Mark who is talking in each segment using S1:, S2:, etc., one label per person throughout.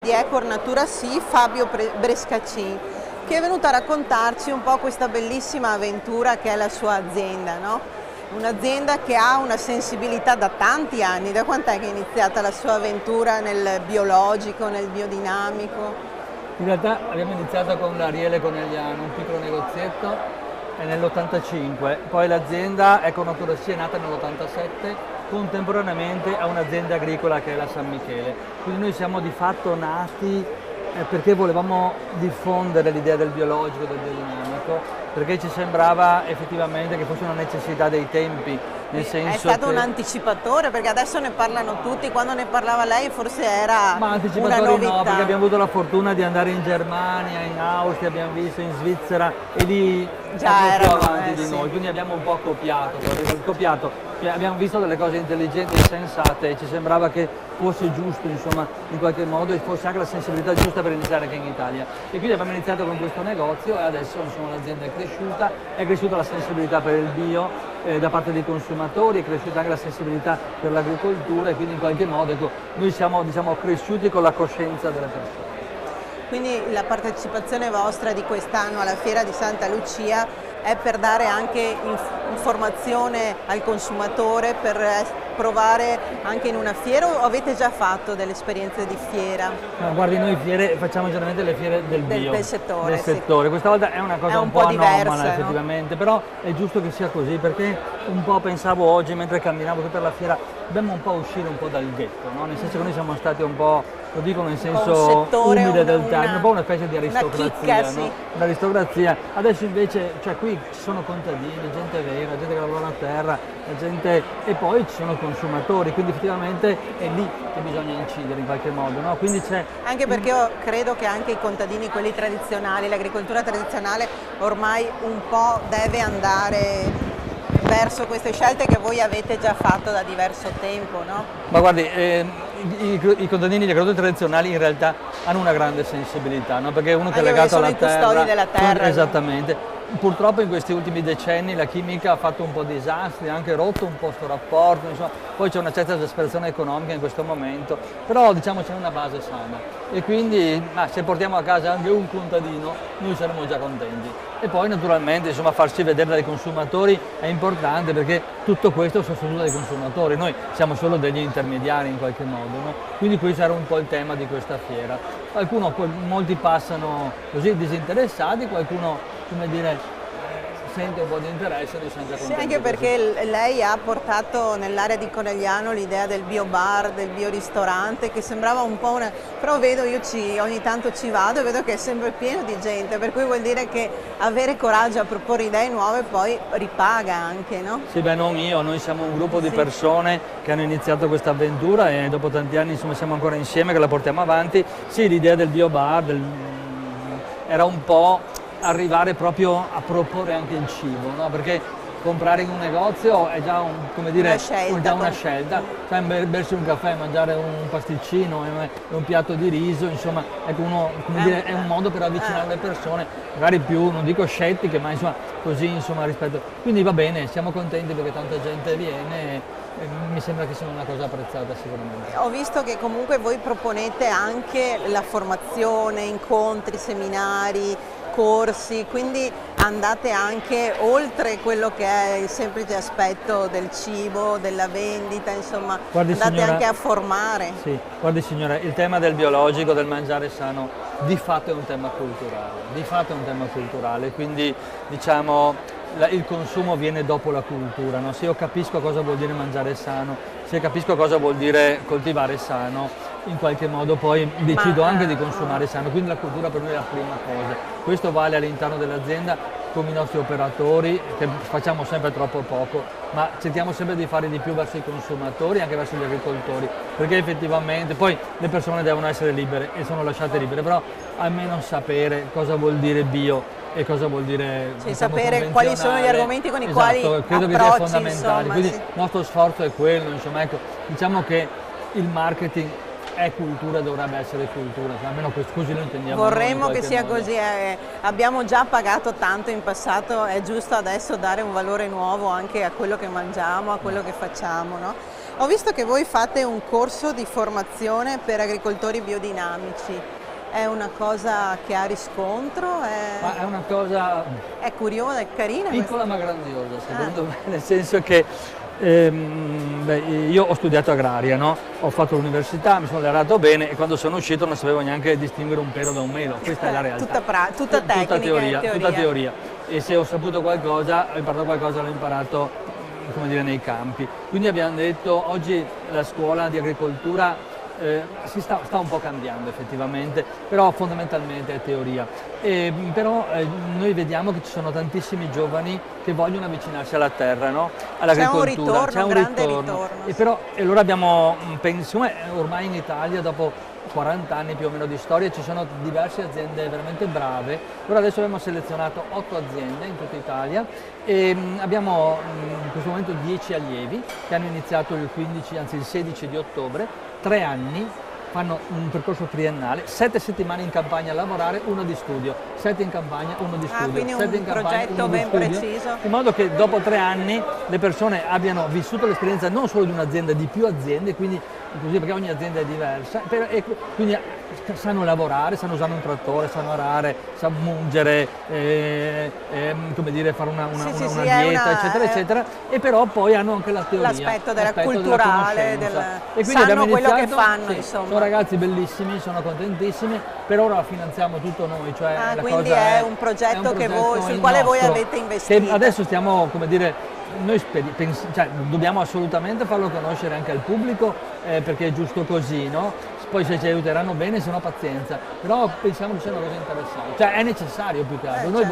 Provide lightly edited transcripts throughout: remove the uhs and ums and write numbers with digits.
S1: Di Ecor Natura Sì, Fabio Brescacin, che è venuto a raccontarci un po' questa bellissima avventura che è la sua azienda, no? Un'azienda che ha una sensibilità da tanti anni. Da quant'è che è iniziata la sua avventura nel biologico, nel biodinamico?
S2: In realtà abbiamo iniziato con l'Ariele Conegliano, un piccolo negozietto, nell'85, poi l'azienda Ecor Natura Sì è nata nell'87, contemporaneamente a un'azienda agricola che è la San Michele. Quindi noi siamo di fatto nati perché volevamo diffondere l'idea del biologico, del biodinamico, perché ci sembrava effettivamente che fosse una necessità dei tempi, nel senso
S1: è stato
S2: che...
S1: un anticipatore, perché adesso ne parlano tutti, quando ne parlava lei forse era
S2: Ma
S1: una
S2: anticipatori
S1: novità.
S2: no, perché abbiamo avuto la fortuna di andare in Germania, in Austria, abbiamo visto in Svizzera e lì
S1: Già
S2: erano più
S1: erano,
S2: avanti di
S1: sì.
S2: noi, quindi abbiamo un po' copiato, abbiamo visto delle cose intelligenti e sensate e ci sembrava che fosse giusto, insomma, in qualche modo, e fosse anche la sensibilità giusta per iniziare anche in Italia. E quindi abbiamo iniziato con questo negozio e adesso, insomma, l'azienda è cresciuta la sensibilità per il bio da parte dei consumatori, è cresciuta anche la sensibilità per l'agricoltura e quindi in qualche modo, ecco, noi siamo, diciamo, cresciuti con la coscienza delle persone.
S1: Quindi la partecipazione vostra di quest'anno alla Fiera di Santa Lucia è per dare anche informazione al consumatore, per provare anche in una fiera, o avete già fatto delle esperienze di fiera?
S2: No, guardi, noi fiere facciamo generalmente le fiere del bio,
S1: del settore. Sì.
S2: Questa volta è una cosa
S1: un
S2: po' anomala,
S1: diversa,
S2: effettivamente, no? Però è giusto che sia così, perché un po' pensavo oggi mentre camminavo qui per la fiera, dobbiamo un po' uscire un po' dal ghetto, no? Nel senso che noi siamo stati un po', lo dico nel senso umile del termine, un po' una specie di aristocrazia,
S1: chicca,
S2: no?
S1: sì.
S2: Un'aristocrazia. Adesso invece, cioè qui ci sono contadini, gente vera, gente che lavora la terra, gente, e poi ci sono consumatori, quindi effettivamente è lì che bisogna incidere in qualche modo, no? Quindi c'è...
S1: Anche perché io credo che anche i contadini, quelli tradizionali, l'agricoltura tradizionale ormai un po' deve andare verso queste scelte che voi avete già fatto da diverso tempo, no?
S2: Ma guardi, i contadini, gli agricoltori tradizionali in realtà hanno una grande sensibilità, no? Perché uno che è legato alla terra...
S1: Sono i custodi della terra.
S2: Esattamente. Purtroppo in questi ultimi decenni la chimica ha fatto un po' disastri, ha anche rotto un po' questo rapporto, insomma, poi c'è una certa esasperazione economica in questo momento, però diciamo c'è una base sana e quindi se portiamo a casa anche un contadino noi saremo già contenti. E poi naturalmente, insomma, farsi vedere dai consumatori è importante, perché tutto questo è sostenuto dai consumatori, noi siamo solo degli intermediari in qualche modo, no? Quindi questo era un po' il tema di questa fiera. Molti passano così disinteressati, qualcuno, come dire, sente un po' di interesse, noi siamo già contenti.
S1: Sì, anche perché lei ha portato nell'area di Conegliano l'idea del bio bar, del bio ristorante, che sembrava un po' una... però vedo, ogni tanto ci vado e vedo che è sempre pieno di gente, per cui vuol dire che avere coraggio a proporre idee nuove poi ripaga anche, no?
S2: Sì, beh, non io, noi siamo un gruppo di persone che hanno iniziato questa avventura e dopo tanti anni, insomma, siamo ancora insieme che la portiamo avanti. Sì, l'idea del bio bar era un po' arrivare proprio a proporre anche il cibo, no? Perché comprare in un negozio è già una scelta, cioè bersi un caffè, mangiare un pasticcino e un piatto di riso, insomma, ecco, è un modo per avvicinare le persone, magari più, non dico scettiche, ma insomma così, insomma, rispetto. Quindi va bene, siamo contenti perché tanta gente viene e mi sembra che sia una cosa apprezzata sicuramente.
S1: Ho visto che comunque voi proponete anche la formazione, incontri, seminari, corsi, quindi andate anche oltre quello che è il semplice aspetto del cibo, della vendita, insomma,
S2: Guardi,
S1: andate
S2: signora,
S1: anche a formare.
S2: Sì, guardi signora, il tema del biologico, del mangiare sano, di fatto è un tema culturale, quindi diciamo il consumo viene dopo la cultura, no? Se io capisco cosa vuol dire mangiare sano, se capisco cosa vuol dire coltivare sano, in qualche modo poi decido anche di consumare sano, quindi la cultura per noi è la prima cosa. Questo vale all'interno dell'azienda con i nostri operatori, che facciamo sempre troppo poco, ma cerchiamo sempre di fare di più verso i consumatori e anche verso gli agricoltori, perché effettivamente poi le persone devono essere libere e sono lasciate libere, però almeno sapere cosa vuol dire bio e cosa vuol dire,
S1: sì, sapere quali sono gli argomenti con i quali
S2: credo che sia fondamentale,
S1: insomma,
S2: quindi
S1: sì.
S2: il nostro sforzo è quello, insomma, ecco, diciamo che il marketing è cultura, dovrebbe essere cultura, cioè, almeno così lo intendiamo.
S1: Vorremmo che sia così, abbiamo già pagato tanto in passato, è giusto adesso dare un valore nuovo anche a quello che mangiamo, a quello che facciamo, no? Ho visto che voi fate un corso di formazione per agricoltori biodinamici. È una cosa che ha riscontro?
S2: Ma è una cosa...
S1: È curiosa, è carina?
S2: Piccola ma grandiosa, secondo me, nel senso che io ho studiato agraria, no? Ho fatto l'università, mi sono laureato bene e quando sono uscito non sapevo neanche distinguere un pero da un melo, questa è la realtà.
S1: Tutta tecnica,
S2: tutta teoria. E se ho saputo qualcosa, ho imparato qualcosa, l'ho imparato, come dire, nei campi. Quindi abbiamo detto, oggi la scuola di agricoltura sta un po' cambiando effettivamente, però fondamentalmente è teoria. Però noi vediamo che ci sono tantissimi giovani che vogliono avvicinarsi alla terra, no? All'agricoltura.
S1: C'è un grande ritorno.
S2: E allora abbiamo, siccome ormai in Italia dopo 40 anni più o meno di storia ci sono diverse aziende veramente brave, allora adesso abbiamo selezionato 8 aziende in tutta Italia e abbiamo in questo momento 10 allievi che hanno iniziato il 15, anzi il 16 di ottobre, 3 anni, fanno un percorso triennale, 7 settimane in campagna a lavorare, 1 di studio, 7 in campagna, 1 di studio,
S1: quindi
S2: 7
S1: un progetto ben preciso.
S2: In modo che dopo 3 anni le persone abbiano vissuto l'esperienza non solo di un'azienda, di più aziende, quindi inclusive perché ogni azienda è diversa, e quindi sanno lavorare, sanno usare un trattore, sanno arare, sanno mungere, come dire, fare una dieta, eccetera, eccetera, e però poi hanno anche la teoria.
S1: L'aspetto culturale,
S2: e quindi
S1: sanno quello che fanno, insomma.
S2: Sono ragazzi bellissimi, sono contentissimi, per ora finanziamo tutto noi, cioè
S1: quindi è un progetto sul quale voi avete investito.
S2: Che adesso stiamo, come dire, noi dobbiamo assolutamente farlo conoscere anche al pubblico perché è giusto così, no? Poi se ci aiuteranno bene, se no pazienza, però pensiamo che sia una cosa interessante, cioè è necessario più che altro. Noi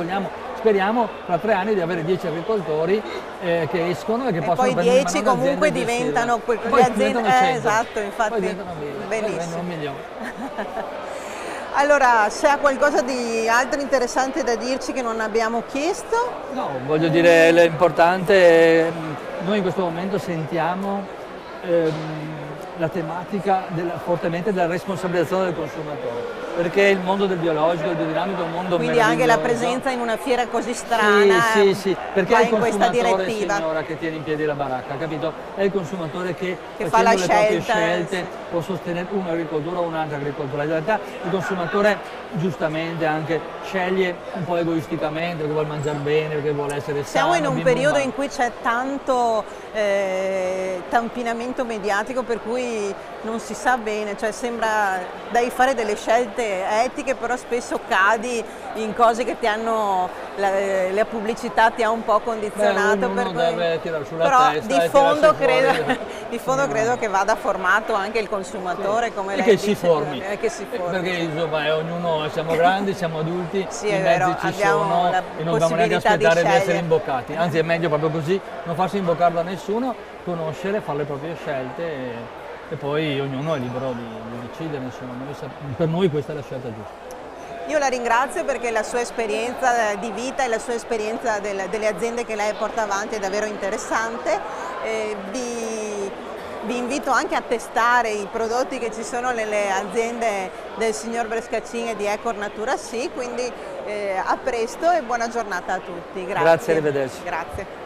S2: speriamo tra 3 anni di avere 10 agricoltori che escono e che possono
S1: poi 10 comunque diventano le aziende, esatto, infatti,
S2: poi diventano 1000,
S1: benissimo.
S2: 1 milione.
S1: Allora, se ha qualcosa di altro interessante da dirci che non abbiamo chiesto?
S2: No, voglio dire, l'importante, noi in questo momento sentiamo la tematica fortemente della responsabilizzazione del consumatore, perché il mondo del biologico, il biodinamico è un mondo
S1: quindi anche la presenza in una fiera così strana
S2: sì, perché è il consumatore,
S1: direttiva,
S2: signora, che tiene in piedi la baracca, capito? È il consumatore che
S1: fa la
S2: proprie scelte può sostenere un'agricoltura o un'altra agricoltura. In realtà il consumatore giustamente anche sceglie un po' egoisticamente perché vuole mangiare bene, perché vuole essere sano.
S1: Siamo in un periodo in cui c'è tanto tampinamento mediatico, per cui non si sa bene, cioè sembra devi fare delle scelte etiche, però spesso cadi in cose che ti hanno, la pubblicità ti ha un po' condizionato.
S2: Deve tirare sulla
S1: però
S2: testa
S1: di fondo credo che vada formato anche il consumatore, come lei
S2: che
S1: dice,
S2: si formi.
S1: Perché
S2: insomma ognuno, siamo grandi, siamo adulti,
S1: sì,
S2: i mezzi ci sono e non dobbiamo neanche aspettare di essere imboccati, anzi è meglio proprio così, non farsi imboccare da nessuno, conoscere, fare le proprie scelte e poi ognuno è libero di decidere, insomma, per noi questa è la scelta giusta.
S1: Io la ringrazio perché la sua esperienza di vita e la sua esperienza delle aziende che lei porta avanti è davvero interessante. Vi invito anche a testare i prodotti che ci sono nelle aziende del signor Brescacin e di Ecor Natura Sì, quindi a presto e buona giornata a tutti. Grazie.
S2: Grazie, arrivederci.
S1: Grazie.